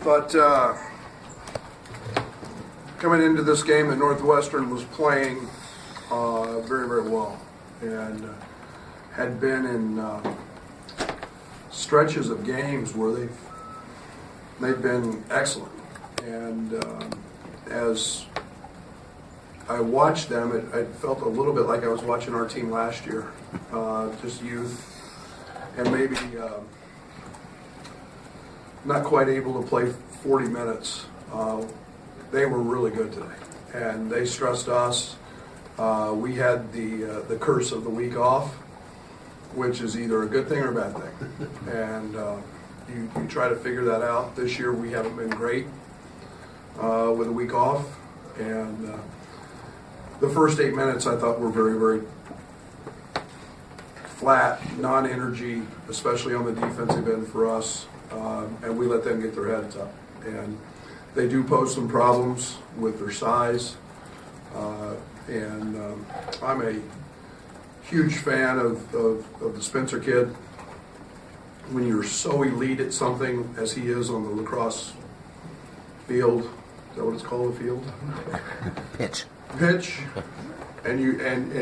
But coming into this game, the Northwestern was playing very, very well, and had been in stretches of games where they've been excellent. And as I watched them, it felt a little bit like I was watching our team last year, just youth, and maybe not quite able to play 40 minutes. They were really good today, and they stressed us. We had the curse of the week off, which is either a good thing or a bad thing. And you try to figure that out. This year we haven't been great with a week off. And the first 8 minutes I thought were very, very flat, non-energy, especially on the defensive end for us. And we let them get their heads up. And they do pose some problems with their size. And I'm a huge fan of the Spencer kid. When you're so elite at something as he is on the lacrosse field, is that what it's called, the field? Pitch. And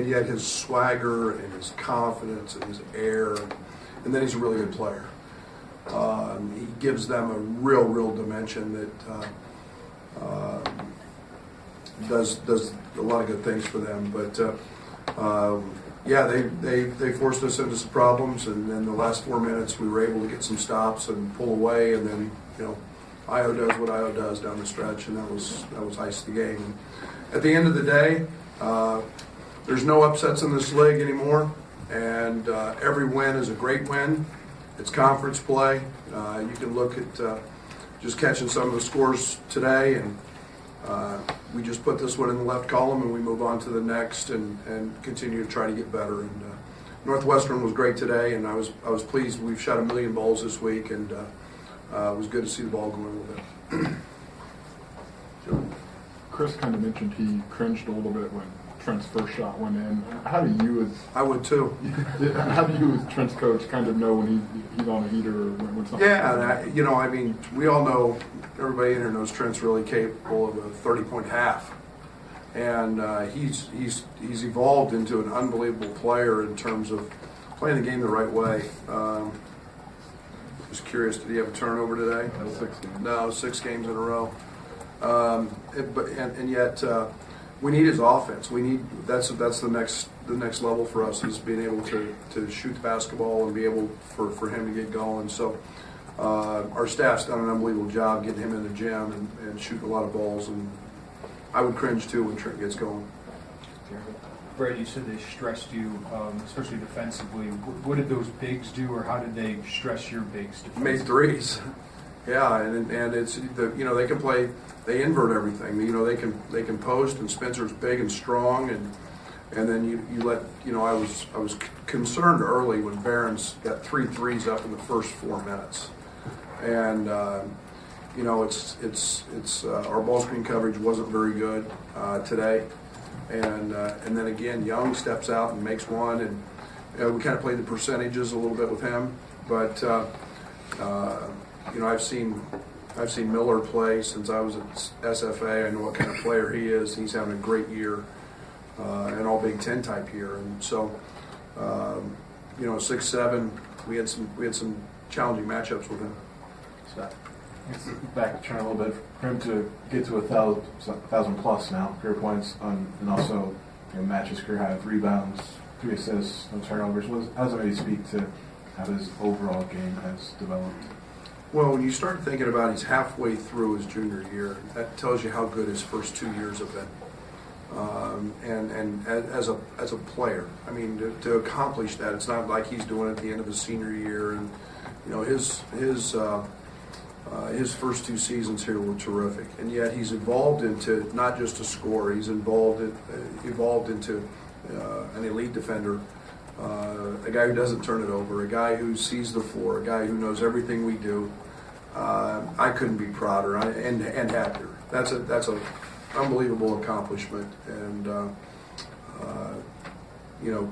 yet his swagger and his confidence and his air, and then he's a really good player. He gives them a real dimension that does a lot of good things for them. But yeah, they forced us into some problems, and then the last 4 minutes we were able to get some stops and pull away, and then Io does what Io does down the stretch, and that was ice the game. And at the end of the day, there's no upsets in this league anymore, and every win is a great win. It's conference play. You can look at just catching some of the scores today, and we just put this one in the left column and we move on to the next and continue to try to get better. And Northwestern was great today, and I was pleased. We've shot 1 million balls this week, and it was good to see the ball going a little bit. Chris kind of mentioned he cringed a little bit when Trent's first shot went in. How do you, I would too. How do you, as Trent's coach, kind of know when he's on a heater or when something? Yeah, I mean, we all know. Everybody in here knows Trent's really capable of a 30-point half, and he's evolved into an unbelievable player in terms of playing the game the right way. Just curious, did he have a turnover today? No, 6 games in a row. And yet we need his offense. We need that's the next level for us, is being able to shoot the basketball and be able for him to get going. So our staff's done an unbelievable job getting him in the gym and shooting a lot of balls. And I would cringe too when Trent gets going. Brad, you said they stressed you, especially defensively. What did those bigs do, or how did they stress your bigs defensively? Made threes. Yeah, and it's they can play. They invert everything. They can post, and Spencer's big and strong, and then you let I was concerned early when Barron's got 3 threes up in the first 4 minutes, and it's our ball screen coverage wasn't very good today, and then again Young steps out and makes one, and we kind of played the percentages a little bit with him, but I've seen Miller play since I was at SFA. I know what kind of player he is. He's having a great year, an all Big Ten type year, and so 6-7. We had some challenging matchups with him. So, back to Trent a little bit. For him to get to 1,000 plus now career points, and also match his career high of rebounds, 3 assists, no turnovers. How does that maybe speak to how his overall game has developed? Well, when you start thinking about he's halfway through his junior year, that tells you how good his first 2 years have been. And as a player, I mean, to accomplish that, it's not like he's doing it at the end of his senior year. And his first 2 seasons here were terrific. And yet he's evolved into not just a scorer. He's evolved into an elite defender. A guy who doesn't turn it over, a guy who sees the floor, a guy who knows everything we do. I couldn't be prouder and happier. That's a unbelievable accomplishment, and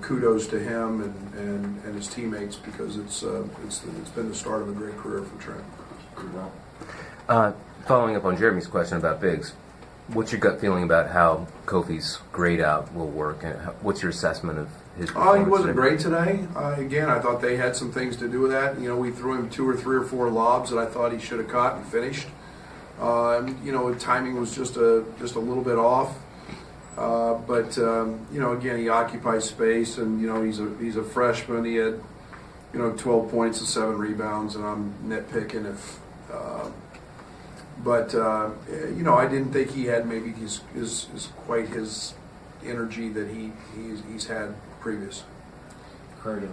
kudos to him and his teammates, because it's been the start of a great career for Trent. Following up on Jeremy's question about bigs, what's your gut feeling about how Kofi's grade out will work, and what's your assessment of his performance? He wasn't great today. Again, I thought they had some things to do with that. We threw him 2 or 3 or 4 lobs that I thought he should have caught and finished. Timing was just a little bit off. But again, he occupies space, and he's a freshman. He had 12 points and 7 rebounds, and I'm nitpicking if. I didn't think he had maybe his quite his energy that he's had previous. Coach,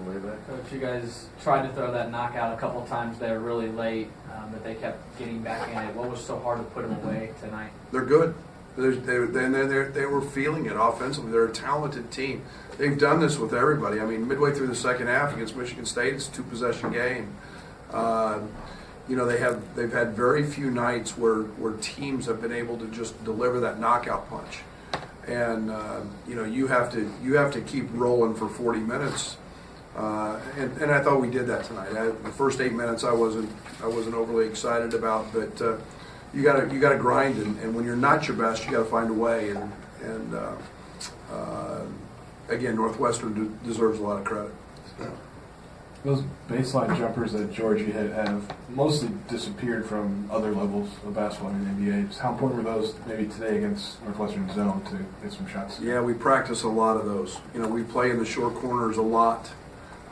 you guys tried to throw that knockout a couple of times there really late, but they kept getting back in it. What was so hard to put them away tonight? They're good. They were feeling it offensively. They're a talented team. They've done this with everybody. I mean, midway through the second half against Michigan State, it's a 2-possession game. They've had very few nights where teams have been able to just deliver that knockout punch. And you have to keep rolling for 40 minutes. And I thought we did that tonight. The first 8 minutes I wasn't overly excited about, but you gotta grind, and when you're not your best, you gotta find a way. And again, Northwestern deserves a lot of credit. Those baseline jumpers that Georgie hit have mostly disappeared from other levels of basketball in the NBA. Just how important were those maybe today against Northwestern zone to get some shots? Yeah, we practice a lot of those. We play in the short corners a lot,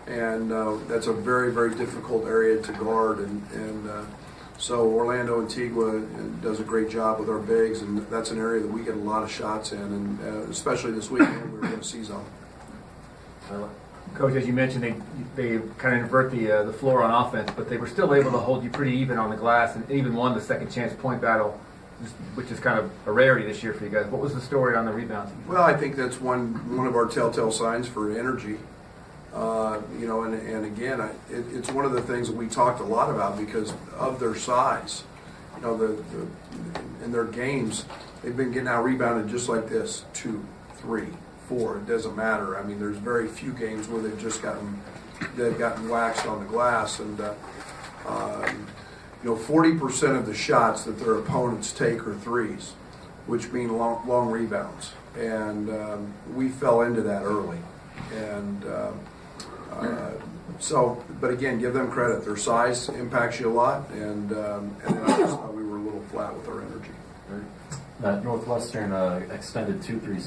and that's a very, very difficult area to guard. And so Orlando Antigua does a great job with our bigs, and that's an area that we get a lot of shots in, and especially this weekend we were going to see zone. Coach, as you mentioned, they kind of invert the floor on offense, but they were still able to hold you pretty even on the glass, and even won the second chance point battle, which is kind of a rarity this year for you guys. What was the story on the rebounds? Well, I think that's one of our telltale signs for energy. And again, it's one of the things that we talked a lot about because of their size. In their games, they've been getting out rebounded just like this, 2, 3, 4. It doesn't matter. I mean, there's very few games where they've gotten waxed on the glass, and 40% of the shots that their opponents take are threes, which mean long rebounds, and we fell into that early, and but again, give them credit. Their size impacts you a lot, and then I just thought we were a little flat with our energy. That Northwestern extended 2-3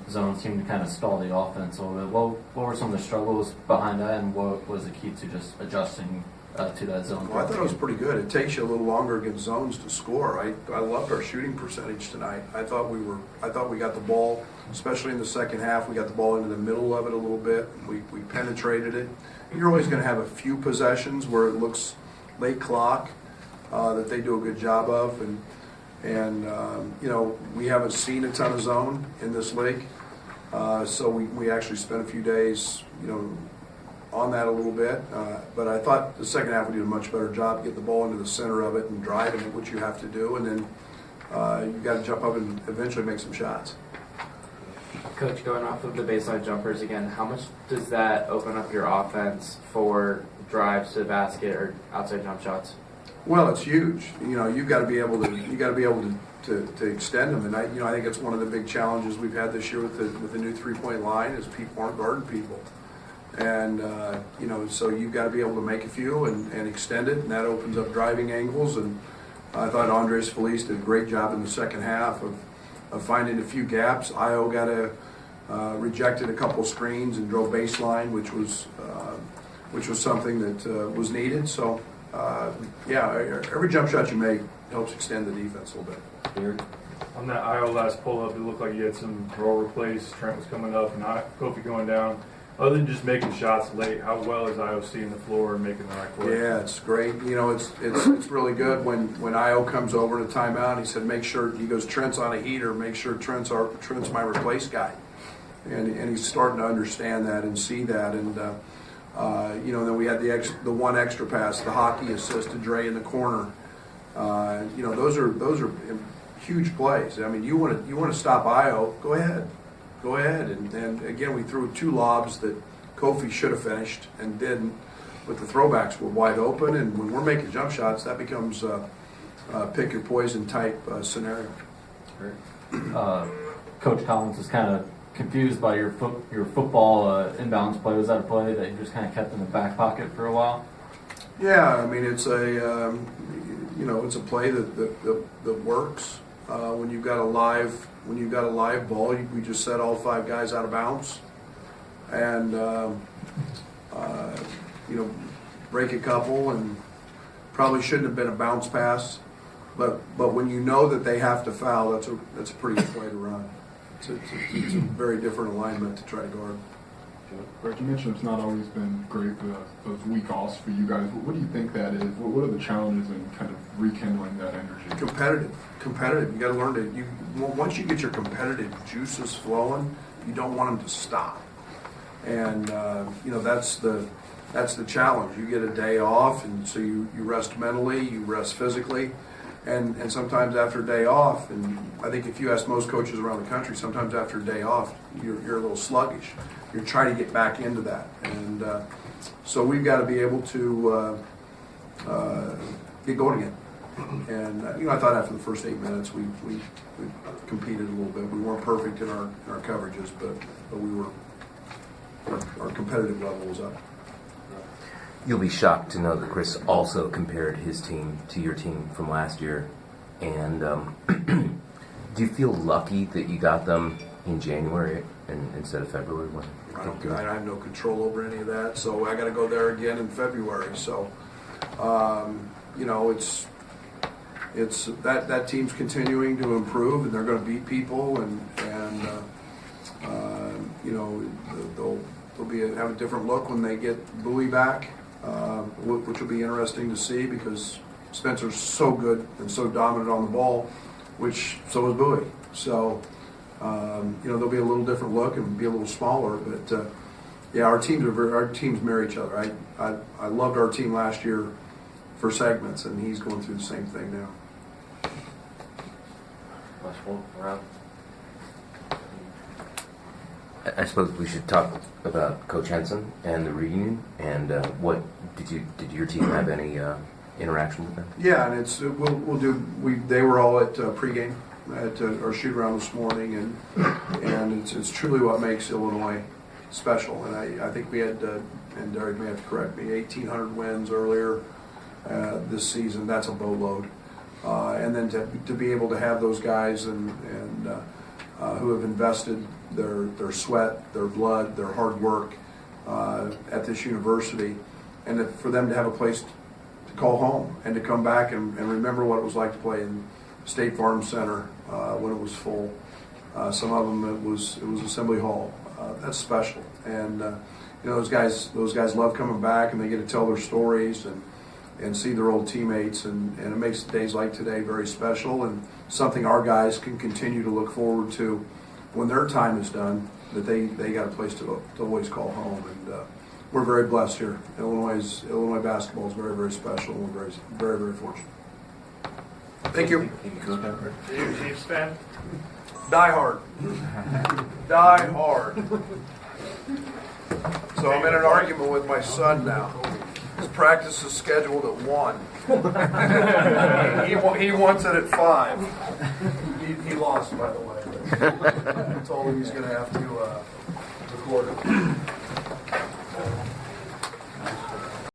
zone seemed to kind of stall the offense a little bit. What were some of the struggles behind that, and what was the key to just adjusting to that zone? Well, I thought it was pretty good. It takes you a little longer against zones to score. I loved our shooting percentage tonight. I thought we got the ball, especially in the second half. We got the ball into the middle of it a little bit. We penetrated it. You're always going to have a few possessions where it looks late clock that they do a good job of, and we haven't seen a ton of zone in this league, so we actually spent a few days, on that a little bit. But I thought the second half we did a much better job getting the ball into the center of it and driving it, which you have to do, and then you got to jump up and eventually make some shots. Coach, going off of the baseline jumpers again, how much does that open up your offense for drives to the basket or outside jump shots? Well, it's huge. You've got to be able to extend them, and I think it's one of the big challenges we've had this year with the new 3-point line is people aren't guarding people, and so you've got to be able to make a few and extend it, and that opens up driving angles. And I thought Andres Feliz did a great job in the second half of finding a few gaps. Io rejected a couple screens and drove baseline, which was something that was needed. So. Every jump shot you make helps extend the defense a little bit. On that Io last pull-up, it looked like you had some drawer replace. Trent was coming up and Kofi going down. Other than just making shots late, how well is Io seeing the floor and making the right play? Yeah, it's great. It's really good when Io comes over in a timeout. He said, make sure, he goes, Trent's on a heater. Make sure Trent's my replace guy, and he's starting to understand that and see that. And then we had the one extra pass, the hockey assist to Dre in the corner. Those are huge plays. I mean, you want to stop Io, go ahead. And again, we threw 2 lobs that Kofi should have finished and didn't, but the throwbacks were wide open. And when we're making jump shots, that becomes pick your poison type scenario. Coach Collins was kind of confused by your football inbounds play. Was that a play that you just kind of kept in the back pocket for a while? Yeah, I mean it's a it's a play that works when you've got a live ball. We just set all 5 guys out of bounds, and break a couple, and probably shouldn't have been a bounce pass, but when you know that they have to foul, that's a pretty good play to run. It's a very different alignment to try to guard. Brett, you mentioned it's not always been great, those week offs for you guys. What do you think that is? What are the challenges in kind of rekindling that energy? Competitive. You got to learn to. Once you get your competitive juices flowing, you don't want them to stop. And that's the challenge. You get a day off, and so you rest mentally, you rest physically, and sometimes after a day off, and I think if you ask most coaches around the country, sometimes after a day off, you're a little sluggish. You're trying to get back into that, and so we've got to be able to get going again. And I thought after the first 8 minutes we competed a little bit. We weren't perfect in our coverages, but we were our competitive level was up. You'll be shocked to know that Chris also compared his team to your team from last year. And do you feel lucky that you got them in January instead of February? I have no control over any of that, so I got to go there again in February. So, it's that team's continuing to improve, and they're going to beat people, and they'll have a different look when they get Bowie back, which will be interesting to see because Spencer's so good and so dominant on the ball, which so is Bowie. So. There'll be a little different look and be a little smaller, but our teams mirror each other. I loved our team last year for segments, and he's going through the same thing now. I suppose we should talk about Coach Henson and the reunion. And what did your team have any interaction with them? Yeah, and they were all at pregame. At our shoot around this morning, and it's truly what makes Illinois special. And I think we had, and Derek may have to correct me, 1,800 wins earlier this season. That's a boatload. And then to be able to have those guys and who have invested their sweat, their blood, their hard work at this university, and for them to have a place to call home and to come back and remember what it was like to play in State Farm Center when it was full. Some of them it was Assembly Hall. That's special, and those guys love coming back, and they get to tell their stories and see their old teammates, and it makes days like today very special and something our guys can continue to look forward to when their time is done. That they got a place to always call home, and we're very blessed here. Illinois basketball is very, very special, and we're very, very, very fortunate. Thank you. Are you a Chiefs fan? Die hard. Die hard. So I'm in an argument with my son now. His practice is scheduled at 1. He wants it at 5. He lost, by the way. I told him he's going to have to record it.